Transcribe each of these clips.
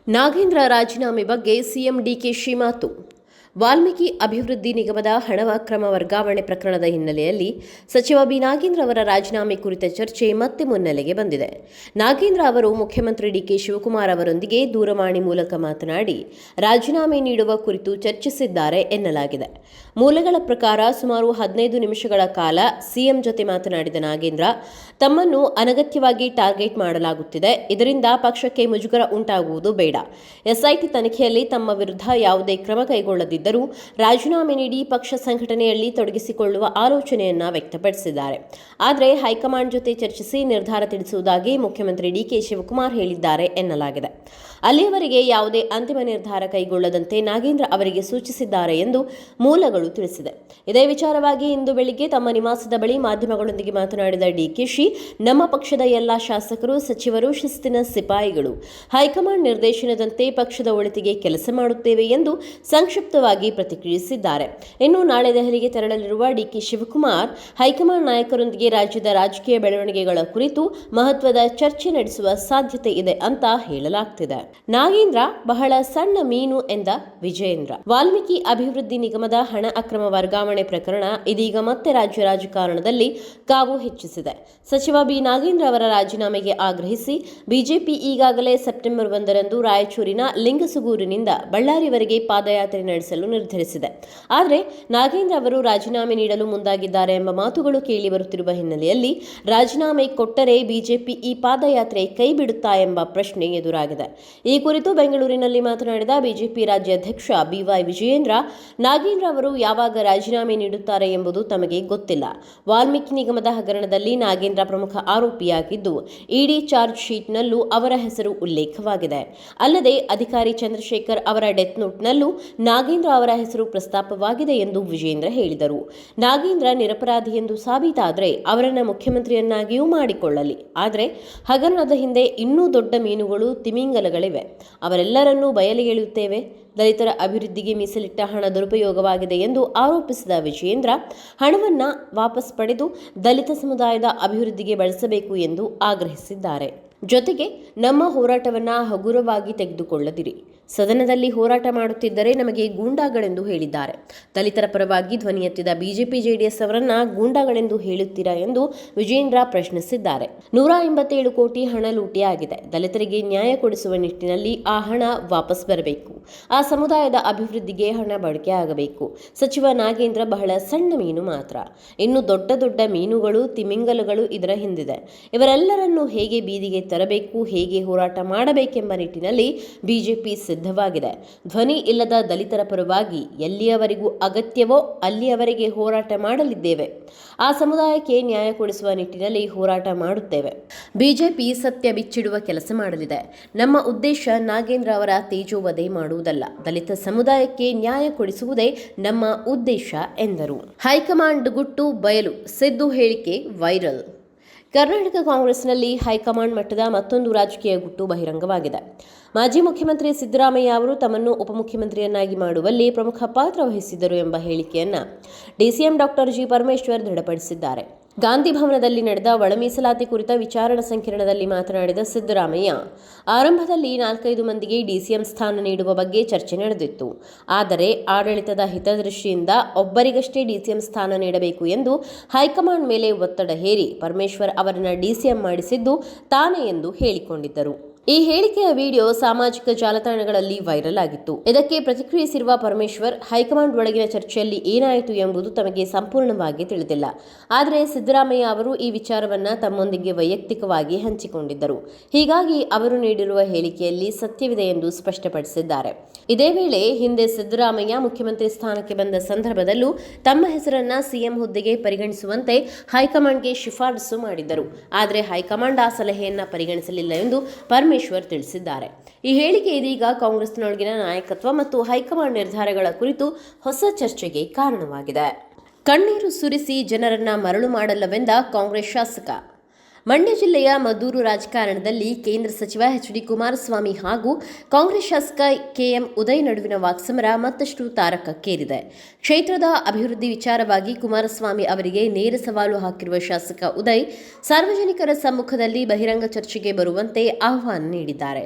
ನಾಗೇಂದ್ರ ರಾಜೀನಾಮೆ ಬಗ್ಗೆ ಸಿಎಂ ಡಿಕೆಶಿ ಮಾತು. ವಾಲ್ಮೀಕಿ ಅಭಿವೃದ್ಧಿ ನಿಗಮದ ಹಣ ಅಕ್ರಮ ವರ್ಗಾವಣೆ ಪ್ರಕರಣದ ಹಿನ್ನೆಲೆಯಲ್ಲಿ ಸಚಿವ ಬಿ ನಾಗೇಂದ್ರ ಅವರ ರಾಜೀನಾಮೆ ಕುರಿತ ಚರ್ಚೆ ಮತ್ತೆ ಮುನ್ನೆಲೆಗೆ ಬಂದಿದೆ. ನಾಗೇಂದ್ರ ಅವರು ಮುಖ್ಯಮಂತ್ರಿ ಡಿಕೆ ಶಿವಕುಮಾರ್ ಅವರೊಂದಿಗೆ ದೂರವಾಣಿ ಮೂಲಕ ಮಾತನಾಡಿ ರಾಜೀನಾಮೆ ನೀಡುವ ಕುರಿತು ಚರ್ಚಿಸಿದ್ದಾರೆ ಎನ್ನಲಾಗಿದೆ. ಮೂಲಗಳ ಪ್ರಕಾರ ಸುಮಾರು 15 ನಿಮಿಷಗಳ ಕಾಲ ಸಿಎಂ ಜೊತೆ ಮಾತನಾಡಿದ ನಾಗೇಂದ್ರ, ತಮ್ಮನ್ನು ಅನಗತ್ಯವಾಗಿ ಟಾರ್ಗೆಟ್ ಮಾಡಲಾಗುತ್ತಿದೆ, ಇದರಿಂದ ಪಕ್ಷಕ್ಕೆ ಮುಜುಗರ ಉಂಟಾಗುವುದು ಬೇಡ. ಎಸ್ಐಟಿ ತನಿಖೆಯಲ್ಲಿ ತಮ್ಮ ವಿರುದ್ಧ ಯಾವುದೇ ಕ್ರಮ ಕೈಗೊಳ್ಳದಿದ್ದರೂ ರಾಜೀನಾಮೆ ನೀಡಿ ಪಕ್ಷ ಸಂಘಟನೆಯಲ್ಲಿ ತೊಡಗಿಸಿಕೊಳ್ಳುವ ಆಲೋಚನೆಯನ್ನ ವ್ಯಕ್ತಪಡಿಸಿದ್ದಾರೆ. ಆದರೆ ಹೈಕಮಾಂಡ್ ಜೊತೆ ಚರ್ಚಿಸಿ ನಿರ್ಧಾರ ತಿಳಿಸುವುದಾಗಿ ಮುಖ್ಯಮಂತ್ರಿ ಡಿಕೆ ಶಿವಕುಮಾರ್ ಹೇಳಿದ್ದಾರೆ ಎನ್ನಲಾಗಿದೆ. ಅಲ್ಲಿಯವರೆಗೆ ಯಾವುದೇ ಅಂತಿಮ ನಿರ್ಧಾರ ಕೈಗೊಳ್ಳದಂತೆ ನಾಗೇಂದ್ರ ಅವರಿಗೆ ಸೂಚಿಸಿದ್ದಾರೆ ಎಂದು ಮೂಲಗಳು ತಿಳಿಸಿದೆ. ಇದೇ ವಿಚಾರವಾಗಿ ಇಂದು ಬೆಳಿಗ್ಗೆ ತಮ್ಮ ನಿವಾಸದ ಬಳಿ ಮಾಧ್ಯಮಗಳೊಂದಿಗೆ ಮಾತನಾಡಿದ ಡಿಕೆಶಿ, ನಮ್ಮ ಪಕ್ಷದ ಎಲ್ಲಾ ಶಾಸಕರು, ಸಚಿವರು ಶಿಸ್ತಿನ ಸಿಪಾಯಿಗಳು. ಹೈಕಮಾಂಡ್ ನಿರ್ದೇಶನದಂತೆ ಪಕ್ಷದ ಒಳಿತಿಗೆ ಕೆಲಸ ಮಾಡುತ್ತೇವೆ ಎಂದು ಸಂಕ್ಷಿಪ್ತವಾಗಿ ಪ್ರತಿಕ್ರಿಯಿಸಿದ್ದಾರೆ. ಇನ್ನು ನಾಳೆ ದೆಹಲಿಗೆ ತೆರಳಲಿರುವ ಡಿಕೆ ಶಿವಕುಮಾರ್ ಹೈಕಮಾಂಡ್ ನಾಯಕರೊಂದಿಗೆ ರಾಜ್ಯದ ರಾಜಕೀಯ ಬೆಳವಣಿಗೆಗಳ ಕುರಿತು ಮಹತ್ವದ ಚರ್ಚೆ ನಡೆಸುವ ಸಾಧ್ಯತೆ ಇದೆ ಅಂತ ಹೇಳಲಾಗ್ತಿದೆ. ನಾಗೇಂದ್ರ ಬಹಳ ಸಣ್ಣ ಮೀನು ಎಂದ ವಿಜಯೇಂದ್ರ. ವಾಲ್ಮೀಕಿ ಅಭಿವೃದ್ಧಿ ನಿಗಮದ ಹಣ ಅಕ್ರಮ ವರ್ಗಾವಣೆ ಪ್ರಕರಣ ಇದೀಗ ಮತ್ತೆ ರಾಜ್ಯ ರಾಜಕಾರಣದಲ್ಲಿ ಕಾವು ಹೆಚ್ಚಿಸಿದೆ. ಸಚಿವ ಬಿ ನಾಗೇಂದ್ರ ಅವರ ರಾಜೀನಾಮೆಗೆ ಆಗ್ರಹಿಸಿ ಬಿಜೆಪಿ ಈಗಾಗಲೇ ಸೆಪ್ಟೆಂಬರ್ 1ರಂದು ರಾಯಚೂರಿನ ಲಿಂಗಸುಗೂರಿನಿಂದ ಬಳ್ಳಾರಿವರೆಗೆ ಪಾದಯಾತ್ರೆ ನಡೆಸಲು ನಿರ್ಧರಿಸಿದೆ. ಆದರೆ ನಾಗೇಂದ್ರ ಅವರು ರಾಜೀನಾಮೆ ನೀಡಲು ಮುಂದಾಗಿದ್ದಾರೆ ಎಂಬ ಮಾತುಗಳು ಕೇಳಿ ಬರುತ್ತಿರುವ ಹಿನ್ನೆಲೆಯಲ್ಲಿ ರಾಜೀನಾಮೆ ಕೊಟ್ಟರೆ ಬಿಜೆಪಿ ಈ ಪಾದಯಾತ್ರೆ ಕೈ ಬಿಡುತ್ತಾ ಎಂಬ ಪ್ರಶ್ನೆ ಎದುರಾಗಿದೆ. ಈ ಕುರಿತು ಬೆಂಗಳೂರಿನಲ್ಲಿ ಮಾತನಾಡಿದ ಬಿಜೆಪಿ ರಾಜ್ಯಾಧ್ಯಕ್ಷ ಬಿವೈ ವಿಜಯೇಂದ್ರ, ನಾಗೇಂದ್ರ ಅವರು ಯಾವಾಗ ರಾಜೀನಾಮೆ ನೀಡುತ್ತಾರೆ ಎಂಬುದು ತಮಗೆ ಗೊತ್ತಿಲ್ಲ. ವಾಲ್ಮೀಕಿ ನಿಗಮದ ಹಗರಣದಲ್ಲಿ ನಾಗೇಂದ್ರ ಪ್ರಮುಖ ಆರೋಪಿಯಾಗಿದ್ದು ಇಡಿ ಚಾರ್ಜ್ ಶೀಟ್ನಲ್ಲೂ ಅವರ ಹೆಸರು ಉಲ್ಲೇಖವಾಗಿದೆ. ಅಲ್ಲದೆ ಅಧಿಕಾರಿ ಚಂದ್ರಶೇಖರ್ ಅವರ ಡೆತ್ ನೋಟ್ನಲ್ಲೂ ನಾಗೇಂದ್ರ ಅವರ ಹೆಸರು ಪ್ರಸ್ತಾಪವಾಗಿದೆ ಎಂದು ವಿಜಯೇಂದ್ರ ಹೇಳಿದರು. ನಾಗೇಂದ್ರ ನಿರಪರಾಧಿ ಎಂದು ಸಾಬೀತಾದರೆ ಅವರನ್ನು ಮುಖ್ಯಮಂತ್ರಿಯನ್ನಾಗಿಯೂ ಮಾಡಿಕೊಳ್ಳಲಿ. ಆದರೆ ಹಗರಣದ ಹಿಂದೆ ಇನ್ನೂ ದೊಡ್ಡ ಮೀನುಗಳು, ತಿಮಿಂಗಲಗಳಿವೆ. ಅವರೆಲ್ಲರನ್ನೂ ಬಯಲಿಗೆಳೆಯುತ್ತೇವೆ. ದಲಿತರ ಅಭಿವೃದ್ಧಿಗೆ ಮೀಸಲಿಟ್ಟ ಹಣ ದುರುಪಯೋಗವಾಗಿದೆ ಎಂದು ಆರೋಪಿಸಿದ ವಿಜಯೇಂದ್ರ, ಹಣವನ್ನು ವಾಪಸ್ ಪಡೆದು ದಲಿತ ಸಮುದಾಯದ ಅಭಿವೃದ್ಧಿಗೆ ಬಳಸಬೇಕು ಎಂದು ಆಗ್ರಹಿಸಿದ್ದಾರೆ. ಜೊತೆಗೆ ನಮ್ಮ ಹೋರಾಟವನ್ನು ಹಗುರವಾಗಿ ತೆಗೆದುಕೊಳ್ಳದಿರಿ. ಸದನದಲ್ಲಿ ಹೋರಾಟ ಮಾಡುತ್ತಿದ್ದರೆ ನಮಗೆ ಗೂಂಡಾಗಳೆಂದು ಹೇಳಿದ್ದಾರೆ. ದಲಿತರ ಪರವಾಗಿ ಧ್ವನಿ ಎತ್ತಿದ ಬಿಜೆಪಿ ಜೆಡಿಎಸ್ ಅವರನ್ನ ಗೂಂಡಾಗಳೆಂದು ಹೇಳುತ್ತೀರಾ ಎಂದು ವಿಜಯೇಂದ್ರ ಪ್ರಶ್ನಿಸಿದ್ದಾರೆ. 187 ಕೋಟಿ ಹಣ ಲೂಟಿಯಾಗಿದೆ. ದಲಿತರಿಗೆ ನ್ಯಾಯ ಕೊಡಿಸುವ ನಿಟ್ಟಿನಲ್ಲಿ ಆ ಹಣ ವಾಪಸ್ ಬರಬೇಕು. ಆ ಸಮುದಾಯದ ಅಭಿವೃದ್ಧಿಗೆ ಹಣ ಬಳಕೆ ಆಗಬೇಕು. ಸಚಿವ ನಾಗೇಂದ್ರ ಬಹಳ ಸಣ್ಣ ಮೀನು ಮಾತ್ರ. ಇನ್ನು ದೊಡ್ಡ ದೊಡ್ಡ ಮೀನುಗಳು, ತಿಮಿಂಗಲಗಳು ಇದರ ಹಿಂದಿದೆ. ಇವರೆಲ್ಲರನ್ನೂ ಹೇಗೆ ಬೀದಿಗೆ ತರಬೇಕು, ಹೇಗೆ ಹೋರಾಟ ಮಾಡಬೇಕೆಂಬ ನಿಟ್ಟಿನಲ್ಲಿ ಬಿಜೆಪಿ ಸಿದ್ಧವಾಗಿದೆ. ಧ್ವನಿ ಇಲ್ಲದ ದಲಿತರ ಪರವಾಗಿ ಎಲ್ಲಿಯವರೆಗೂ ಅಗತ್ಯವೋ ಅಲ್ಲಿಯವರೆಗೆ ಹೋರಾಟ ಮಾಡಲಿದ್ದೇವೆ. ಆ ಸಮುದಾಯಕ್ಕೆ ನ್ಯಾಯ ಕೊಡಿಸುವ ನಿಟ್ಟಿನಲ್ಲಿ ಹೋರಾಟ ಮಾಡುತ್ತೇವೆ. ಬಿಜೆಪಿ ಸತ್ಯ ಬಿಚ್ಚಿಡುವ ಕೆಲಸ ಮಾಡಲಿದೆ. ನಮ್ಮ ಉದ್ದೇಶ ನಾಗೇಂದ್ರ ಅವರ ತೇಜೋವಧೆ ಮಾಡುವುದಲ್ಲ, ದಲಿತ ಸಮುದಾಯಕ್ಕೆ ನ್ಯಾಯ ಕೊಡಿಸುವುದೇ ನಮ್ಮ ಉದ್ದೇಶ ಎಂದರು. ಹೈಕಮಾಂಡ್ ಗುಟ್ಟು ಬಯಲು, ಸಿದ್ದು ಹೇಳಿಕೆ ವೈರಲ್. ಕರ್ನಾಟಕ ಕಾಂಗ್ರೆಸ್ನಲ್ಲಿ ಹೈಕಮಾಂಡ್ ಮಟ್ಟದ ಮತ್ತೊಂದು ರಾಜಕೀಯ ಗುಟ್ಟು ಬಹಿರಂಗವಾಗಿದೆ. ಮಾಜಿ ಮುಖ್ಯಮಂತ್ರಿ ಸಿದ್ದರಾಮಯ್ಯ ಅವರು ತಮ್ಮನ್ನು ಉಪಮುಖ್ಯಮಂತ್ರಿಯನ್ನಾಗಿ ಮಾಡುವಲ್ಲಿ ಪ್ರಮುಖ ಪಾತ್ರ ವಹಿಸಿದ್ದರು ಎಂಬ ಹೇಳಿಕೆಯನ್ನು ಡಿಸಿಎಂ ಡಾಕ್ಟರ್ ಜಿ ಪರಮೇಶ್ವರ್ ದೃಢಪಡಿಸಿದ್ದಾರೆ. ಗಾಂಧಿ ಭವನದಲ್ಲಿ ನಡೆದ ಒಳ ಮೀಸಲಾತಿ ಕುರಿತ ವಿಚಾರಣಾ ಸಂಕಿರಣದಲ್ಲಿ ಮಾತನಾಡಿದ ಸಿದ್ದರಾಮಯ್ಯ, ಆರಂಭದಲ್ಲಿ 4-5 ಮಂದಿಗೆ ಡಿಸಿಎಂ ಸ್ಥಾನ ನೀಡುವ ಬಗ್ಗೆ ಚರ್ಚೆ ನಡೆದಿತ್ತು. ಆದರೆ ಆಡಳಿತದ ಹಿತದೃಷ್ಟಿಯಿಂದ ಒಬ್ಬರಿಗಷ್ಟೇ ಡಿಸಿಎಂ ಸ್ಥಾನ ನೀಡಬೇಕು ಎಂದು ಹೈಕಮಾಂಡ್ ಮೇಲೆ ಒತ್ತಡ ಹೇರಿ ಪರಮೇಶ್ವರ್ ಅವರನ್ನ ಡಿಸಿಎಂ ಮಾಡಿಸಿದ್ದು ತಾನೇ ಎಂದು ಹೇಳಿಕೊಂಡಿದ್ದರು. ಈ ಹೇಳಿಕೆಯ ವಿಡಿಯೋ ಸಾಮಾಜಿಕ ಜಾಲತಾಣಗಳಲ್ಲಿ ವೈರಲ್ ಆಗಿತ್ತು. ಇದಕ್ಕೆ ಪ್ರತಿಕ್ರಿಯಿಸಿರುವ ಪರಮೇಶ್ವರ್, ಹೈಕಮಾಂಡ್ ಒಳಗಿನ ಚರ್ಚೆಯಲ್ಲಿ ಏನಾಯಿತು ಎಂಬುದು ತಮಗೆ ಸಂಪೂರ್ಣವಾಗಿ ತಿಳಿದಿಲ್ಲ. ಆದರೆ ಸಿದ್ದರಾಮಯ್ಯ ಅವರು ಈ ವಿಚಾರವನ್ನ ತಮ್ಮೊಂದಿಗೆ ವೈಯಕ್ತಿಕವಾಗಿ ಹಂಚಿಕೊಂಡಿದ್ದರು. ಹೀಗಾಗಿ ಅವರು ನೀಡಿರುವ ಹೇಳಿಕೆಯಲ್ಲಿ ಸತ್ಯವಿದೆ ಎಂದು ಸ್ಪಷ್ಟಪಡಿಸಿದ್ದಾರೆ. ಇದೇ ವೇಳೆ ಹಿಂದೆ ಸಿದ್ದರಾಮಯ್ಯ ಮುಖ್ಯಮಂತ್ರಿ ಸ್ಥಾನಕ್ಕೆ ಬಂದ ಸಂದರ್ಭದಲ್ಲೂ ತಮ್ಮ ಹೆಸರನ್ನ ಸಿಎಂ ಹುದ್ದೆಗೆ ಪರಿಗಣಿಸುವಂತೆ ಹೈಕಮಾಂಡ್ಗೆ ಶಿಫಾರಸು ಮಾಡಿದ್ದರು. ಆದರೆ ಹೈಕಮಾಂಡ್ ಆ ಸಲಹೆಯನ್ನ ಪರಿಗಣಿಸಲಿಲ್ಲ ಎಂದು ಪರಮೇಶ್ವರ್ ತಿಳಿಸಿದ್ದಾರೆ. ಈ ಹೇಳಿಕೆ ಇದೀಗ ಕಾಂಗ್ರೆಸ್ನೊಳಗಿನ ನಾಯಕತ್ವ ಮತ್ತು ಹೈಕಮಾಂಡ್ ನಿರ್ಧಾರಗಳ ಕುರಿತು ಹೊಸ ಚರ್ಚೆಗೆ ಕಾರಣವಾಗಿದೆ. ಕಣ್ಣೀರು ಸುರಿಸಿ ಜನರನ್ನ ಮರಳು ಮಾಡಲ್ಲವೆಂದ ಕಾಂಗ್ರೆಸ್ ಶಾಸಕ. ಮಂಡ್ಯ ಜಿಲ್ಲೆಯ ಮದ್ದೂರು ರಾಜಕಾರಣದಲ್ಲಿ ಕೇಂದ್ರ ಸಚಿವ ಎಚ್.ಡಿ. ಕುಮಾರಸ್ವಾಮಿ ಹಾಗೂ ಕಾಂಗ್ರೆಸ್ ಶಾಸಕ ಕೆಎಂ ಉದಯ್ ನಡುವಿನ ವಾಕ್ಸಮರ ಮತ್ತಷ್ಟು ತಾರಕಕ್ಕೇರಿದೆ. ಕ್ಷೇತ್ರದ ಅಭಿವೃದ್ಧಿ ವಿಚಾರವಾಗಿ ಕುಮಾರಸ್ವಾಮಿ ಅವರಿಗೆ ನೇರ ಸವಾಲು ಹಾಕಿರುವ ಶಾಸಕ ಉದಯ್ ಸಾರ್ವಜನಿಕರ ಸಮ್ಮುಖದಲ್ಲಿ ಬಹಿರಂಗ ಚರ್ಚೆಗೆ ಬರುವಂತೆ ಆಹ್ವಾನ ನೀಡಿದ್ದಾರೆ.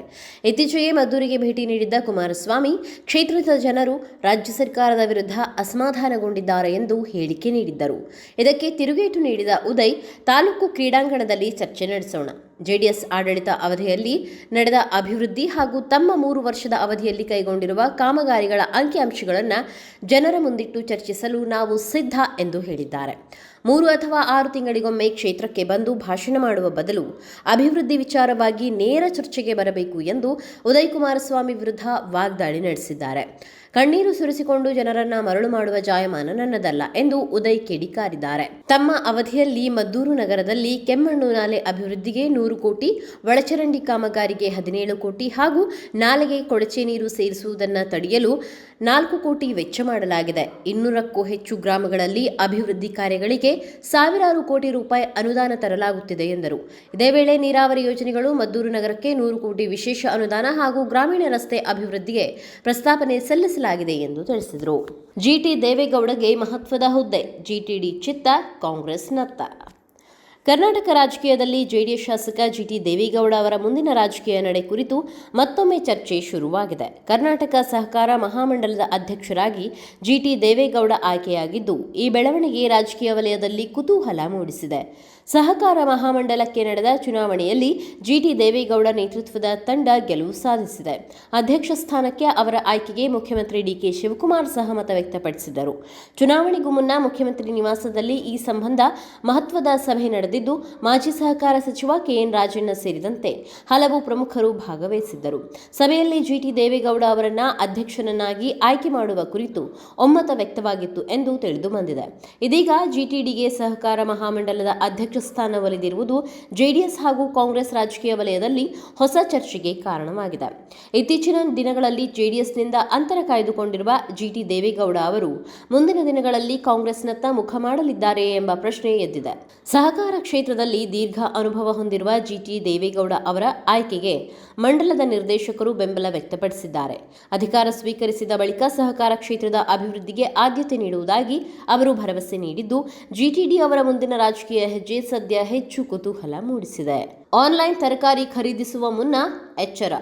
ಇತ್ತೀಚೆಗೆ ಮದ್ದೂರಿಗೆ ಭೇಟಿ ನೀಡಿದ್ದ ಕುಮಾರಸ್ವಾಮಿ ಕ್ಷೇತ್ರದ ಜನರು ರಾಜ್ಯ ಸರ್ಕಾರದ ವಿರುದ್ಧ ಅಸಮಾಧಾನಗೊಂಡಿದ್ದಾರೆ ಎಂದು ಹೇಳಿಕೆ ನೀಡಿದ್ದರು. ಇದಕ್ಕೆ ತಿರುಗೇಟು ನೀಡಿದ ಉದಯ್, ತಾಲೂಕು ಕ್ರೀಡಾಂಗಣದಲ್ಲಿ ಚರ್ಚೆ ನಡೆಸೋಣ. ಜೆಡಿಎಸ್ ಆಡಳಿತ ಅವಧಿಯಲ್ಲಿ ನಡೆದ ಅಭಿವೃದ್ಧಿ ಹಾಗೂ ತಮ್ಮ 3 ವರ್ಷದ ಅವಧಿಯಲ್ಲಿ ಕೈಗೊಂಡಿರುವ ಕಾಮಗಾರಿಗಳ ಅಂಕಿಅಂಶಗಳನ್ನು ಜನರ ಮುಂದಿಟ್ಟು ಚರ್ಚಿಸಲು ನಾವು ಸಿದ್ಧ ಎಂದು ಹೇಳಿದ್ದಾರೆ. 3 ಅಥವಾ 6 ತಿಂಗಳಿಗೊಮ್ಮೆ ಕ್ಷೇತ್ರಕ್ಕೆ ಬಂದು ಭಾಷಣ ಮಾಡುವ ಬದಲು ಅಭಿವೃದ್ಧಿ ವಿಚಾರವಾಗಿ ನೇರ ಚರ್ಚೆಗೆ ಬರಬೇಕು ಎಂದು ಉದಯ್ ಕುಮಾರಸ್ವಾಮಿ ವಿರುದ್ಧ ವಾಗ್ದಾಳಿ ನಡೆಸಿದ್ದಾರೆ. ಕಣ್ಣೀರು ಸುರಿಸಿಕೊಂಡು ಜನರನ್ನ ಮರಳು ಮಾಡುವ ಜಾಯಮಾನ ನನ್ನದಲ್ಲ ಎಂದು ಉದಯ್ ಕಿಡಿಕಾರಿದ್ದಾರೆ. ತಮ್ಮ ಅವಧಿಯಲ್ಲಿ ಮದ್ದೂರು ನಗರದಲ್ಲಿ ಕೆಮ್ಮಣ್ಣು ನಾಲೆ ಅಭಿವೃದ್ಧಿಗೆ 100 ಕೋಟಿ, ಒಳಚರಂಡಿ ಕಾಮಗಾರಿಗೆ 17 ಕೋಟಿ ಹಾಗೂ ನಾಲೆಗೆ ಕೊಳಚೆ ನೀರು ಸೇರಿಸುವುದನ್ನು ತಡೆಯಲು 4 ಕೋಟಿ ವೆಚ್ಚ ಮಾಡಲಾಗಿದೆ. 200ಕ್ಕೂ ಹೆಚ್ಚು ಗ್ರಾಮಗಳಲ್ಲಿ ಅಭಿವೃದ್ಧಿ ಕಾರ್ಯಗಳಿಗೆ ಸಾವಿರಾರು ಕೋಟಿ ರೂಪಾಯಿ ಅನುದಾನ ತರಲಾಗುತ್ತಿದೆ ಎಂದರು. ಇದೇ ವೇಳೆ ನೀರಾವರಿ ಯೋಜನೆಗಳು, ಮದ್ದೂರು ನಗರಕ್ಕೆ 100 ಕೋಟಿ ವಿಶೇಷ ಅನುದಾನ ಹಾಗೂ ಗ್ರಾಮೀಣ ರಸ್ತೆ ಅಭಿವೃದ್ಧಿಗೆ ಪ್ರಸ್ತಾವನೆ ಸಲ್ಲಿಸಲಾಗಿದೆ ಎಂದು ತಿಳಿಸಿದರು. ಜಿಟಿ ದೇವೇಗೌಡಗೆ ಮಹತ್ವದ ಹುದ್ದೆ, ಜಿಟಿಡಿ ಚಿತ್ತ, ಕಾಂಗ್ರೆಸ್ ನತ್ತ. ಕರ್ನಾಟಕ ರಾಜಕೀಯದಲ್ಲಿ ಜೆಡಿಎಸ್ ಶಾಸಕ ಜಿಟಿ ದೇವೇಗೌಡ ಅವರ ಮುಂದಿನ ರಾಜಕೀಯ ನಡೆ ಕುರಿತು ಮತ್ತೊಮ್ಮೆ ಚರ್ಚೆ ಶುರುವಾಗಿದೆ. ಕರ್ನಾಟಕ ಸಹಕಾರ ಮಹಾಮಂಡಲದ ಅಧ್ಯಕ್ಷರಾಗಿ ಜಿಟಿ ದೇವೇಗೌಡ ಆಯ್ಕೆಯಾಗಿದ್ದು, ಈ ಬೆಳವಣಿಗೆ ರಾಜಕೀಯ ವಲಯದಲ್ಲಿ ಕುತೂಹಲ ಮೂಡಿಸಿದೆ. ಸಹಕಾರ ಮಹಾಮಂಡಲಕ್ಕೆ ನಡೆದ ಚುನಾವಣೆಯಲ್ಲಿ ಜಿಟಿ ದೇವೇಗೌಡ ನೇತೃತ್ವದ ತಂಡ ಗೆಲುವು ಸಾಧಿಸಿದೆ. ಅಧ್ಯಕ್ಷ ಸ್ಥಾನಕ್ಕೆ ಅವರ ಆಯ್ಕೆಗೆ ಮುಖ್ಯಮಂತ್ರಿ ಡಿಕೆ ಶಿವಕುಮಾರ್ ಸಹಮತ ವ್ಯಕ್ತಪಡಿಸಿದರು. ಚುನಾವಣೆಗೂ ಮುನ್ನ ಮುಖ್ಯಮಂತ್ರಿ ನಿವಾಸದಲ್ಲಿ ಈ ಸಂಬಂಧ ಮಹತ್ವದ ಸಭೆ ನಡೆದಿದ್ದು, ಮಾಜಿ ಸಹಕಾರ ಸಚಿವ ಕೆಎನ್ ರಾಜಣ್ಣ ಸೇರಿದಂತೆ ಹಲವು ಪ್ರಮುಖರು ಭಾಗವಹಿಸಿದ್ದರು. ಸಭೆಯಲ್ಲಿ ಜಿಟಿ ದೇವೇಗೌಡ ಅವರನ್ನ ಅಧ್ಯಕ್ಷನನ್ನಾಗಿ ಆಯ್ಕೆ ಮಾಡುವ ಕುರಿತು ಒಮ್ಮತ ವ್ಯಕ್ತವಾಗಿತ್ತು ಎಂದು ತಿಳಿದು ಬಂದಿದೆ. ಇದೀಗ ಜಿಟಿಡಿಗೆ ಸಹಕಾರ ಮಹಾಮಂಡಲದ ಅಧ್ಯಕ್ಷ ಸ್ಥಾನ ಒಲಿದಿರುವುದು ಜೆಡಿಎಸ್ ಹಾಗೂ ಕಾಂಗ್ರೆಸ್ ರಾಜಕೀಯ ವಲಯದಲ್ಲಿ ಹೊಸ ಚರ್ಚೆಗೆ ಕಾರಣವಾಗಿದೆ. ಇತ್ತೀಚಿನ ದಿನಗಳಲ್ಲಿ ಜೆಡಿಎಸ್ನಿಂದ ಅಂತರ ಕಾಯ್ದುಕೊಂಡಿರುವ ಜಿಟಿ ದೇವೇಗೌಡ ಅವರು ಮುಂದಿನ ದಿನಗಳಲ್ಲಿ ಕಾಂಗ್ರೆಸ್ನತ್ತ ಮುಖ ಮಾಡಲಿದ್ದಾರೆ ಎಂಬ ಪ್ರಶ್ನೆ ಎದ್ದಿದೆ. ಸಹಕಾರ ಕ್ಷೇತ್ರದಲ್ಲಿ ದೀರ್ಘ ಅನುಭವ ಹೊಂದಿರುವ ಜಿಟಿ ದೇವೇಗೌಡ ಅವರ ಆಯ್ಕೆಗೆ ಮಂಡಲದ ನಿರ್ದೇಶಕರು ಬೆಂಬಲ ವ್ಯಕ್ತಪಡಿಸಿದ್ದಾರೆ. ಅಧಿಕಾರ ಸ್ವೀಕರಿಸಿದ ಬಳಿಕ ಸಹಕಾರ ಕ್ಷೇತ್ರದ ಅಭಿವೃದ್ಧಿಗೆ ಆದ್ಯತೆ ನೀಡುವುದಾಗಿ ಅವರು ಭರವಸೆ ನೀಡಿದ್ದು, ಜಿಟಿಡಿ ಅವರ ಮುಂದಿನ ರಾಜಕೀಯ ಹೆಜ್ಜೆ ಸದ್ಯ ಹೆಚ್ಚು ಕುತೂಹಲ ಮೂಡಿಸಿದೆ. ಆನ್ಲೈನ್ ತರಕಾರಿ ಖರೀದಿಸುವ ಮುನ್ನ ಎಚ್ಚರ.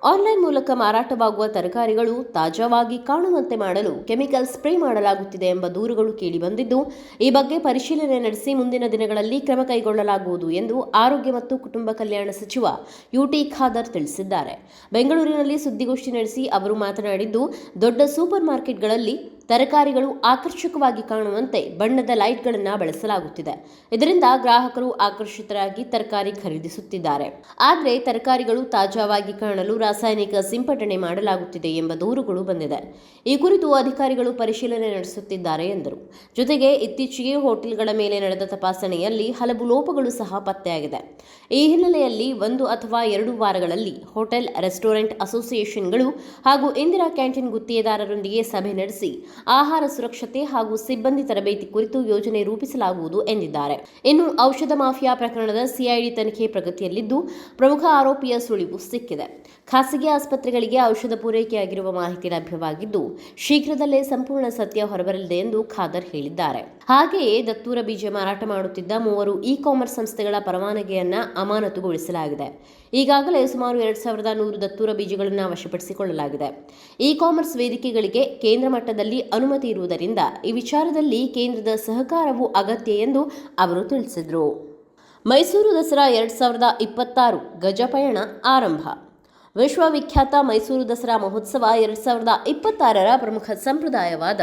ಆನ್ಲೈನ್ ಮೂಲಕ ಮಾರಾಟವಾಗುವ ತರಕಾರಿಗಳು ತಾಜಾವಾಗಿ ಕಾಣುವಂತೆ ಮಾಡಲು ಕೆಮಿಕಲ್ ಸ್ಪ್ರೇ ಮಾಡಲಾಗುತ್ತಿದೆ ಎಂಬ ದೂರುಗಳು ಕೇಳಿಬಂದಿದ್ದು, ಈ ಬಗ್ಗೆ ಪರಿಶೀಲನೆ ನಡೆಸಿ ಮುಂದಿನ ದಿನಗಳಲ್ಲಿ ಕ್ರಮ ಕೈಗೊಳ್ಳಲಾಗುವುದು ಎಂದು ಆರೋಗ್ಯ ಮತ್ತು ಕುಟುಂಬ ಕಲ್ಯಾಣ ಸಚಿವ ಯುಟಿ ಖಾದರ್ ತಿಳಿಸಿದ್ದಾರೆ. ಬೆಂಗಳೂರಿನಲ್ಲಿ ಸುದ್ದಿಗೋಷ್ಠಿ ನಡೆಸಿ ಅವರು ಮಾತನಾಡಿದ್ದು, ದೊಡ್ಡ ಸೂಪರ್ ಮಾರ್ಕೆಟ್ಗಳಲ್ಲಿ ತರಕಾರಿಗಳು ಆಕರ್ಷಕವಾಗಿ ಕಾಣುವಂತೆ ಬಣ್ಣದ ಲೈಟ್ಗಳನ್ನು ಬಳಸಲಾಗುತ್ತಿದೆ. ಇದರಿಂದ ಗ್ರಾಹಕರು ಆಕರ್ಷಿತರಾಗಿ ತರಕಾರಿ ಖರೀದಿಸುತ್ತಿದ್ದಾರೆ. ಆದರೆ ತರಕಾರಿಗಳು ತಾಜಾವಾಗಿ ಕಾಣಲು ರಾಸಾಯನಿಕ ಸಿಂಪಡಣೆ ಮಾಡಲಾಗುತ್ತಿದೆ ಎಂಬ ದೂರುಗಳು ಬಂದಿದೆ. ಈ ಕುರಿತು ಅಧಿಕಾರಿಗಳು ಪರಿಶೀಲನೆ ನಡೆಸುತ್ತಿದ್ದಾರೆ ಎಂದರು. ಜೊತೆಗೆ ಇತ್ತೀಚೆಗೆ ಹೋಟೆಲ್ಗಳ ಮೇಲೆ ನಡೆದ ತಪಾಸಣೆಯಲ್ಲಿ ಹಲವು ಲೋಪಗಳು ಸಹ ಪತ್ತೆಯಾಗಿದೆ. ಈ ಹಿನ್ನೆಲೆಯಲ್ಲಿ 1 ಅಥವಾ 2 ವಾರಗಳಲ್ಲಿ ಹೋಟೆಲ್, ರೆಸ್ಟೋರೆಂಟ್ ಅಸೋಸಿಯೇಷನ್ಗಳು ಹಾಗೂ ಇಂದಿರಾ ಕ್ಯಾಂಟೀನ್ ಗುತ್ತಿಗೆದಾರರೊಂದಿಗೆ ಸಭೆ ನಡೆಸಿ ಆಹಾರ ಸುರಕ್ಷತೆ ಹಾಗೂ ಸಿಬ್ಬಂದಿ ತರಬೇತಿ ಕುರಿತು ಯೋಜನೆ ರೂಪಿಸಲಾಗುವುದು ಎಂದಿದ್ದಾರೆ. ಇನ್ನು ಔಷಧ ಮಾಫಿಯಾ ಪ್ರಕರಣದ ಸಿಐಡಿ ತನಿಖೆ ಪ್ರಗತಿಯಲ್ಲಿದ್ದು, ಪ್ರಮುಖ ಆರೋಪಿಯ ಸುಳಿವು ಸಿಕ್ಕಿದೆ. ಖಾಸಗಿ ಆಸ್ಪತ್ರೆಗಳಿಗೆ ಔಷಧ ಪೂರೈಕೆಯಾಗಿರುವ ಮಾಹಿತಿ ಲಭ್ಯವಾಗಿದ್ದು, ಶೀಘ್ರದಲ್ಲೇ ಸಂಪೂರ್ಣ ಸತ್ಯ ಹೊರಬರಲಿದೆ ಎಂದು ಖಾದರ್ ಹೇಳಿದ್ದಾರೆ. ಹಾಗೆಯೇ ದತ್ತೂರ ಬೀಜ ಮಾರಾಟ ಮಾಡುತ್ತಿದ್ದ 3 ಇ-ಕಾಮರ್ಸ್ ಸಂಸ್ಥೆಗಳ ಪರವಾನಗಿಯನ್ನ ಅಮಾನತುಗೊಳಿಸಲಾಗಿದೆ. ಈಗಾಗಲೇ ಸುಮಾರು 2100 ದತ್ತೂರ ಬೀಜಗಳನ್ನು ವಶಪಡಿಸಿಕೊಳ್ಳಲಾಗಿದೆ. ಇ-ಕಾಮರ್ಸ್ ವೇದಿಕೆಗಳಿಗೆ ಕೇಂದ್ರ ಮಟ್ಟದಲ್ಲಿ ಅನುಮತಿ ಇರುವುದರಿಂದ ಈ ವಿಚಾರದಲ್ಲಿ ಕೇಂದ್ರದ ಸಹಕಾರವು ಅಗತ್ಯ ಎಂದು ಅವರು ತಿಳಿಸಿದರು. ಮೈಸೂರು ದಸರಾ 2026 ಗಜಪಯಣ ಆರಂಭ. ವಿಶ್ವವಿಖ್ಯಾತ ಮೈಸೂರು ದಸರಾ ಮಹೋತ್ಸವ 2026ರ ಪ್ರಮುಖ ಸಂಪ್ರದಾಯವಾದ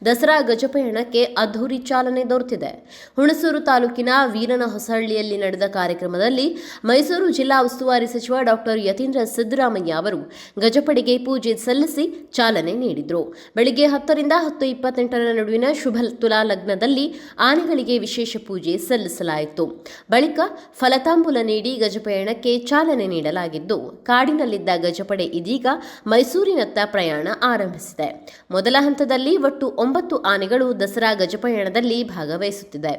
ದಸರಾ ಗಜಪಯಣಕ್ಕೆ ಅದ್ಧೂರಿ ಚಾಲನೆ ದೊರೆತಿದೆ. ಹುಣಸೂರು ತಾಲೂಕಿನ ವೀರನಹೊಸಹಳ್ಳಿಯಲ್ಲಿ ನಡೆದ ಕಾರ್ಯಕ್ರಮದಲ್ಲಿ ಮೈಸೂರು ಜಿಲ್ಲಾ ಉಸ್ತುವಾರಿ ಸಚಿವ ಡಾಕ್ಟರ್ ಯತೀಂದ್ರ ಸಿದ್ದರಾಮಯ್ಯ ಅವರು ಗಜಪಡೆಗೆ ಪೂಜೆ ಸಲ್ಲಿಸಿ ಚಾಲನೆ ನೀಡಿದರು. ಬೆಳಗ್ಗೆ 10 ರಿಂದ 10:28ರ ನಡುವಿನ ಶುಭ ತುಲಾ ಲಗ್ನದಲ್ಲಿ ಆನೆಗಳಿಗೆ ವಿಶೇಷ ಪೂಜೆ ಸಲ್ಲಿಸಲಾಯಿತು. ಬಳಿಕ ಫಲತಾಂಬೂಲ ನೀಡಿ ಗಜಪಯಣಕ್ಕೆ ಚಾಲನೆ ನೀಡಲಾಗಿದ್ದು, ಕಾಡಿನ ಬೆಂಗಳೂರಿನಲ್ಲಿದ್ದ ಗಜಪಡೆ ಇದೀಗ ಮೈಸೂರಿನತ್ತ ಪ್ರಯಾಣ ಆರಂಭಿಸಿದೆ. ಮೊದಲ ಹಂತದಲ್ಲಿ ಒಟ್ಟು 9 ಆನೆಗಳು ದಸರಾ ಗಜಪಯಣದಲ್ಲಿ ಭಾಗವಹಿಸುತ್ತಿದೆ.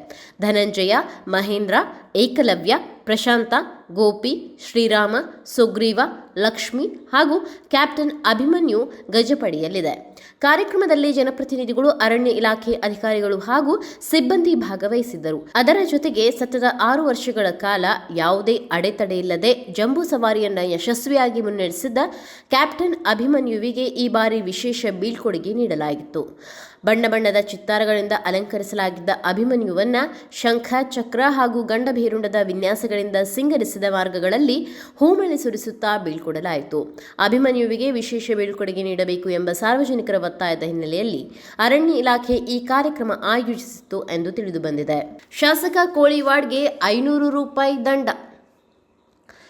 ಧನಂಜಯ, ಮಹೇಂದ್ರ, ಏಕಲವ್ಯ, ಪ್ರಶಾಂತ, ಗೋಪಿ, ಶ್ರೀರಾಮ, ಸುಗ್ರೀವ, ಲಕ್ಷ್ಮಿ ಹಾಗೂ ಕ್ಯಾಪ್ಟನ್ ಅಭಿಮನ್ಯು ಗಜಪಡೆಯಲ್ಲಿದೆ. ಕಾರ್ಯಕ್ರಮದಲ್ಲಿ ಜನಪ್ರತಿನಿಧಿಗಳು, ಅರಣ್ಯ ಇಲಾಖೆ ಅಧಿಕಾರಿಗಳು ಹಾಗೂ ಸಿಬ್ಬಂದಿ ಭಾಗವಹಿಸಿದ್ದರು. ಅದರ ಜೊತೆಗೆ ಸತತ 6 ವರ್ಷಗಳ ಕಾಲ ಯಾವುದೇ ಅಡೆತಡೆಯಿಲ್ಲದೆ ಜಂಬೂ ಸವಾರಿಯನ್ನ ಯಶಸ್ವಿಯಾಗಿ ಮುನ್ನಡೆಸಿದ್ದ ಕ್ಯಾಪ್ಟನ್ ಅಭಿಮನ್ಯುವಿಗೆ ಈ ಬಾರಿ ವಿಶೇಷ ಬೀಳ್ಕೊಡುಗೆ ನೀಡಲಾಗಿತ್ತು. ಬಣ್ಣ ಬಣ್ಣದ ಚಿತ್ತಾರಗಳಿಂದ ಅಲಂಕರಿಸಲಾಗಿದ್ದ ಅಭಿಮನ್ಯುವನ್ನ ಶಂಖ, ಚಕ್ರ ಹಾಗೂ ಗಂಡಭೇರುಂಡದ ವಿನ್ಯಾಸಗಳಿಂದ ಸಿಂಗರಿಸಿದ ಮಾರ್ಗಗಳಲ್ಲಿ ಹೂಮಳೆ ಸುರಿಸುತ್ತಾ ಬೀಳ್ಕೊಡಲಾಯಿತು. ಅಭಿಮನ್ಯುವಿಗೆ ವಿಶೇಷ ಬೀಳ್ಕೊಡುಗೆ ನೀಡಬೇಕು ಎಂಬ ಸಾರ್ವಜನಿಕರ ಒತ್ತಾಯದ ಹಿನ್ನೆಲೆಯಲ್ಲಿ ಅರಣ್ಯ ಇಲಾಖೆ ಈ ಕಾರ್ಯಕ್ರಮ ಆಯೋಜಿಸಿತ್ತು ಎಂದು ತಿಳಿದುಬಂದಿದೆ. ಶಾಸಕ ಕೋಳಿವಾಡ್ಗೆ 500 ರೂಪಾಯಿ ದಂಡ.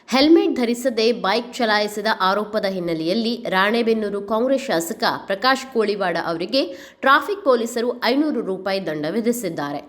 ಹೆಲ್ಮೆಟ್ ಧರಿಸದೆ ಬೈಕ್ ಚಲಾಯಿಸಿದ ಆರೋಪದ ಹಿನ್ನೆಲೆಯಲ್ಲಿ ರಾಣೆಬೆನ್ನೂರು ಕಾಂಗ್ರೆಸ್ ಶಾಸಕ ಪ್ರಕಾಶ್ ಕೋಳಿವಾಡ ಅವರಿಗೆ ಟ್ರಾಫಿಕ್ ಪೊಲೀಸರು 500 ರೂಪಾಯಿ ದಂಡ ವಿಧಿಸಿದ್ದಾರೆ.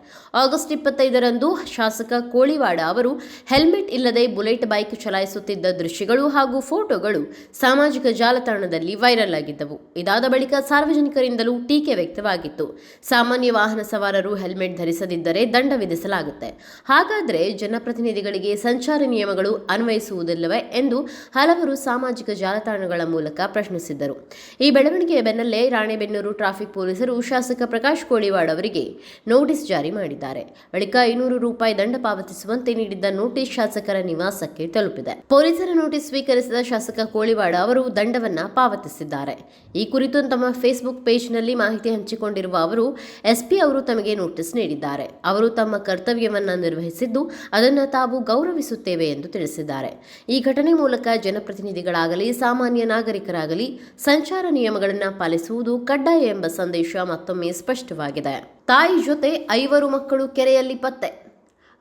ಆಗಸ್ಟ್ 25ರಂದು ಶಾಸಕ ಕೋಳಿವಾಡ ಅವರು ಹೆಲ್ಮೆಟ್ ಇಲ್ಲದೆ ಬುಲೆಟ್ ಬೈಕ್ ಚಲಾಯಿಸುತ್ತಿದ್ದ ದೃಶ್ಯಗಳು ಹಾಗೂ ಫೋಟೋಗಳು ಸಾಮಾಜಿಕ ಜಾಲತಾಣದಲ್ಲಿ ವೈರಲ್ ಆಗಿದ್ದವು. ಇದಾದ ಬಳಿಕ ಸಾರ್ವಜನಿಕರಿಂದಲೂ ಟೀಕೆ ವ್ಯಕ್ತವಾಗಿತ್ತು. ಸಾಮಾನ್ಯ ವಾಹನ ಸವಾರರು ಹೆಲ್ಮೆಟ್ ಧರಿಸದಿದ್ದರೆ ದಂಡ ವಿಧಿಸಲಾಗುತ್ತೆ, ಹಾಗಾದರೆ ಜನಪ್ರತಿನಿಧಿಗಳಿಗೆ ಸಂಚಾರ ನಿಯಮಗಳು ಅನ್ವಯಿಸುವುದಿಲ್ಲವೇ ಎಂದು ಹಲವರು ಸಾಮಾಜಿಕ ಜಾಲತಾಣಗಳ ಮೂಲಕ ಪ್ರಶ್ನಿಸಿದ್ದರು. ಈ ಬೆಳವಣಿಗೆಯ ಬೆನ್ನಲ್ಲೇ ರಾಣೆಬೆನ್ನೂರು ಟ್ರಾಫಿಕ್ ಪೊಲೀಸರು ಶಾಸಕ ಪ್ರಕಾಶ್ ಕೋಳಿವಾಡ ಅವರಿಗೆ ನೋಟಿಸ್ ಜಾರಿ ಮಾಡಿದ್ದಾರೆ. ಬಳಿಕ 500 ರೂಪಾಯಿ ದಂಡ ಪಾವತಿಸುವಂತೆ ನೀಡಿದ್ದ ನೋಟಿಸ್ ಶಾಸಕರ ನಿವಾಸಕ್ಕೆ ತಲುಪಿದೆ. ಪೊಲೀಸರ ನೋಟಿಸ್ ಸ್ವೀಕರಿಸಿದ ಶಾಸಕ ಕೋಳಿವಾಡ ಅವರು ದಂಡವನ್ನ ಪಾವತಿಸಿದ್ದಾರೆ. ಈ ಕುರಿತು ತಮ್ಮ ಫೇಸ್ಬುಕ್ ಪೇಜ್ನಲ್ಲಿ ಮಾಹಿತಿ ಹಂಚಿಕೊಂಡಿರುವ ಅವರು, ಎಸ್ಪಿ ಅವರು ತಮಗೆ ನೋಟಿಸ್ ನೀಡಿದ್ದಾರೆ. ಅವರು ತಮ್ಮ ಕರ್ತವ್ಯವನ್ನ ನಿರ್ವಹಿಸಿದ್ದು ಅದನ್ನು ತಾವು ಗೌರವಿಸುತ್ತೇವೆ ಎಂದು ತಿಳಿಸಿದ್ದಾರೆ. ಈ ಘಟನೆ ಮೂಲಕ ಜನಪ್ರತಿನಿಧಿಗಳಾಗಲಿ ಸಾಮಾನ್ಯ ನಾಗರಿಕರಾಗಲಿ ಸಂಚಾರ ನಿಯಮಗಳನ್ನು ಪಾಲಿಸುವುದು ಕಡ್ಡಾಯ ಎಂಬ ಸಂದೇಶ ಮತ್ತೊಮ್ಮೆ ಸ್ಪಷ್ಟವಾಗಿದೆ. ತಾಯಿ ಜೊತೆ 5 ಮಕ್ಕಳು ಕೆರೆಯಲ್ಲಿ ಪತ್ತೆ.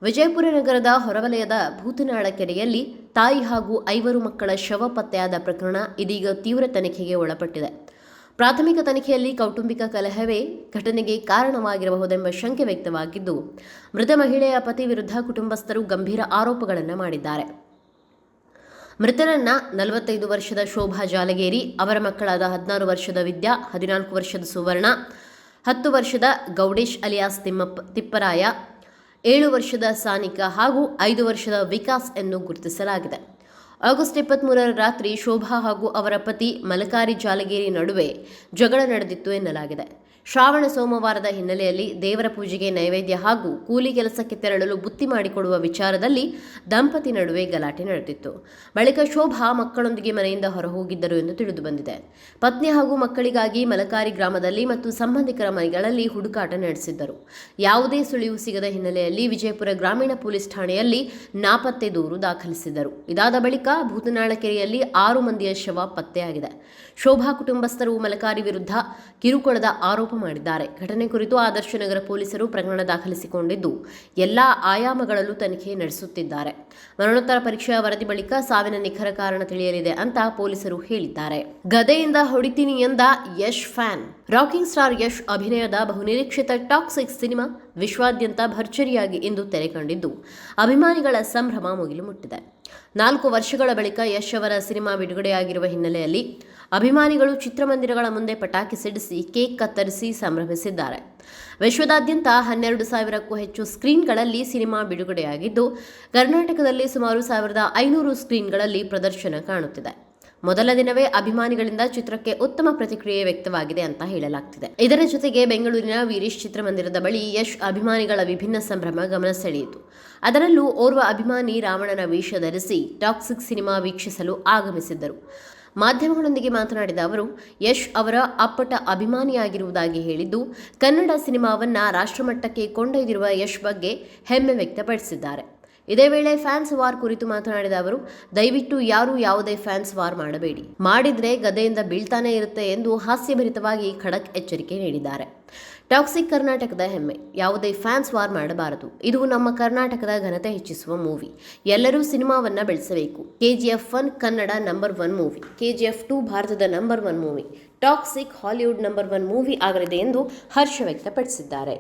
ವಿಜಯಪುರ ನಗರದ ಹೊರವಲಯದ ಭೂತನಾಳ ಕೆರೆಯಲ್ಲಿ ತಾಯಿ ಹಾಗೂ 5 ಮಕ್ಕಳ ಶವ ಪತ್ತೆಯಾದ ಪ್ರಕರಣ ಇದೀಗ ತೀವ್ರ ತನಿಖೆಗೆ ಒಳಪಟ್ಟಿದೆ. ಪ್ರಾಥಮಿಕ ತನಿಖೆಯಲ್ಲಿ ಕೌಟುಂಬಿಕ ಕಲಹವೇ ಘಟನೆಗೆ ಕಾರಣವಾಗಿರಬಹುದೆಂಬ ಶಂಕೆ ವ್ಯಕ್ತವಾಗಿದ್ದು, ಮೃತ ಮಹಿಳೆಯ ಪತಿ ವಿರುದ್ಧ ಕುಟುಂಬಸ್ಥರು ಗಂಭೀರ ಆರೋಪಗಳನ್ನು ಮಾಡಿದ್ದಾರೆ. ಮೃತರನ್ನ 45 ವರ್ಷದ ಶೋಭಾ ಜಾಲಗೇರಿ, ಅವರ ಮಕ್ಕಳಾದ 16 ವರ್ಷದ ವಿದ್ಯಾ, 14 ವರ್ಷದ ಸುವರ್ಣ, 10 ವರ್ಷದ ಗೌಡೇಶ್ ಅಲಿಯಾಸ್ ತಿಪ್ಪರಾಯ, 7 ವರ್ಷದ ಸಾನಿಕಾ ಹಾಗೂ 5 ವರ್ಷದ ವಿಕಾಸ್ ಎಂದು ಗುರುತಿಸಲಾಗಿದೆ. ಆಗಸ್ಟ್ 23ರ ರಾತ್ರಿ ಶೋಭಾ ಹಾಗೂ ಅವರ ಪತಿ ಮಲಕಾರಿ ಜಾಲಗೇರಿ ನಡುವೆ ಜಗಳ ನಡೆದಿತ್ತು ಎನ್ನಲಾಗಿದೆ. ಶ್ರಾವಣ ಸೋಮವಾರದ ಹಿನ್ನೆಲೆಯಲ್ಲಿ ದೇವರ ಪೂಜೆಗೆ ನೈವೇದ್ಯ ಹಾಗೂ ಕೂಲಿ ಕೆಲಸಕ್ಕೆ ತೆರಳಲು ಬುತ್ತಿ ಮಾಡಿಕೊಡುವ ವಿಚಾರದಲ್ಲಿ ದಂಪತಿ ನಡುವೆ ಗಲಾಟೆ ನಡೆದಿತ್ತು. ಬಳಿಕ ಶೋಭಾ ಮಕ್ಕಳೊಂದಿಗೆ ಮನೆಯಿಂದ ಹೊರಹೋಗಿದ್ದರು ಎಂದು ತಿಳಿದುಬಂದಿದೆ. ಪತ್ನಿ ಹಾಗೂ ಮಕ್ಕಳಿಗಾಗಿ ಮಲಕಾರಿ ಗ್ರಾಮದಲ್ಲಿ ಮತ್ತು ಸಂಬಂಧಿಕರ ಮನೆಗಳಲ್ಲಿ ಹುಡುಕಾಟ ನಡೆಸಿದ್ದರು. ಯಾವುದೇ ಸುಳಿವು ಸಿಗದ ಹಿನ್ನೆಲೆಯಲ್ಲಿ ವಿಜಯಪುರ ಗ್ರಾಮೀಣ ಪೊಲೀಸ್ ಠಾಣೆಯಲ್ಲಿ ನಾಪತ್ತೆ ದೂರು ದಾಖಲಿಸಿದರು. ಇದಾದ ಬಳಿಕ ಭೂತನಾಳ ಕೆರೆಯಲ್ಲಿ 6 ಮಂದಿಯ ಶವ ಪತ್ತೆಯಾಗಿದೆ. ಶೋಭಾ ಕುಟುಂಬಸ್ಥರು ಮಲಕಾರಿ ವಿರುದ್ಧ ಕಿರುಕುಳದ ಆರೋಪ ಮಾಡಿದ್ದಾರೆ. ಘಟನೆ ಕುರಿತು ಆದರ್ಶ ನಗರ ಪೊಲೀಸರು ಪ್ರಕರಣ ದಾಖಲಿಸಿಕೊಂಡಿದ್ದು ಎಲ್ಲಾ ಆಯಾಮಗಳಲ್ಲೂ ತನಿಖೆ ನಡೆಸುತ್ತಿದ್ದಾರೆ. ಮರಣೋತ್ತರ ಪರೀಕ್ಷೆಯ ವರದಿ ಬಳಿಕ ಸಾವಿನ ನಿಖರ ಕಾರಣ ತಿಳಿಯಲಿದೆ ಅಂತ ಪೊಲೀಸರು ಹೇಳಿದ್ದಾರೆ. ಗದೆಯಿಂದ ಹೊಡಿತೀನಿ ಎಂದ Yash fan. Rocking star Yash ಅಭಿನಯದ ಬಹುನಿರೀಕ್ಷಿತ ಟಾಕ್ಸಿಕ್ ಸಿನಿಮಾ ವಿಶ್ವಾದ್ಯಂತ ಭರ್ಜರಿಯಾಗಿ ಇಂದು ತೆರೆ ಕಂಡಿದ್ದು ಅಭಿಮಾನಿಗಳ ಸಂಭ್ರಮ ಮುಗಿಲು ಮುಟ್ಟಿದೆ. 4 ವರ್ಷಗಳ ಬಳಿಕ ಯಶ್ ಅವರ ಸಿನಿಮಾ ಬಿಡುಗಡೆಯಾಗಿರುವ ಹಿನ್ನೆಲೆಯಲ್ಲಿ ಅಭಿಮಾನಿಗಳು ಚಿತ್ರಮಂದಿರಗಳ ಮುಂದೆ ಪಟಾಕಿ ಸಿಡಿಸಿ ಕೇಕ್ ಕತ್ತರಿಸಿ ಸಂಭ್ರಮಿಸಿದ್ದಾರೆ. ವಿಶ್ವದಾದ್ಯಂತ 12,000ಕ್ಕೂ ಹೆಚ್ಚು ಸ್ಕ್ರೀನ್ಗಳಲ್ಲಿ ಸಿನಿಮಾ ಬಿಡುಗಡೆಯಾಗಿದ್ದು ಕರ್ನಾಟಕದಲ್ಲಿ ಸುಮಾರು 1,500 ಸ್ಕ್ರೀನ್ಗಳಲ್ಲಿ ಪ್ರದರ್ಶನ ಕಾಣುತ್ತಿದೆ. ಮೊದಲ ದಿನವೇ ಅಭಿಮಾನಿಗಳಿಂದ ಚಿತ್ರಕ್ಕೆ ಉತ್ತಮ ಪ್ರತಿಕ್ರಿಯೆ ವ್ಯಕ್ತವಾಗಿದೆ ಅಂತ ಹೇಳಲಾಗ್ತಿದೆ. ಇದರ ಜೊತೆಗೆ ಬೆಂಗಳೂರಿನ ವೀರೇಶ್ ಚಿತ್ರಮಂದಿರದ ಬಳಿ ಯಶ್ ಅಭಿಮಾನಿಗಳ ವಿಭಿನ್ನ ಸಂಭ್ರಮ ಗಮನ ಸೆಳೆಯಿತು. ಅದರಲ್ಲೂ ಓರ್ವ ಅಭಿಮಾನಿ ರಾವಣನ ವೇಷ ಧರಿಸಿ ಟಾಕ್ಸಿಕ್ ಸಿನಿಮಾ ವೀಕ್ಷಿಸಲು ಆಗಮಿಸಿದ್ದರು. ಮಾಧ್ಯಮಗಳೊಂದಿಗೆ ಮಾತನಾಡಿದ ಅವರು, ಯಶ್ ಅವರ ಅಪ್ಪಟ ಅಭಿಮಾನಿಯಾಗಿರುವುದಾಗಿ ಹೇಳಿದ್ದು, ಕನ್ನಡ ಸಿನಿಮಾವನ್ನ ರಾಷ್ಟ್ರಮಟ್ಟಕ್ಕೆ ಕೊಂಡೊಯ್ದಿರುವ ಯಶ್ ಬಗ್ಗೆ ಹೆಮ್ಮೆ ವ್ಯಕ್ತಪಡಿಸಿದ್ದಾರೆ. ಇದೇ ವೇಳೆ ಫ್ಯಾನ್ಸ್ ವಾರ್ ಕುರಿತು ಮಾತನಾಡಿದ ಅವರು, ದಯವಿಟ್ಟು ಯಾರೂ ಯಾವುದೇ ಫ್ಯಾನ್ಸ್ ವಾರ್ ಮಾಡಬೇಡಿ, ಮಾಡಿದ್ರೆ ಗದೆಯಿಂದ ಬೀಳ್ತಾನೆ ಇರುತ್ತೆ ಎಂದು ಹಾಸ್ಯಭರಿತವಾಗಿ ಖಡಕ್ ಎಚ್ಚರಿಕೆ ನೀಡಿದ್ದಾರೆ. ಟಾಕ್ಸಿಕ್ ಕರ್ನಾಟಕದ ಹೆಮ್ಮೆ, ಯಾವುದೇ ಫ್ಯಾನ್ಸ್ ವಾರ್ ಮಾಡಬಾರದು. ಇದು ನಮ್ಮ ಕರ್ನಾಟಕದ ಘನತೆ ಹೆಚ್ಚಿಸುವ ಮೂವಿ. ಎಲ್ಲರೂ ಸಿನಿಮಾವನ್ನ ಬೆಳೆಸಬೇಕು. KGF 1 Kannada number 1 movie, KGF 2 ಭಾರತದ number 1 movie, toxic Hollywood number 1 movie ಆಗಲಿದೆ ಎಂದು ಹರ್ಷ ವ್ಯಕ್ತಪಡಿಸಿದ್ದಾರೆ.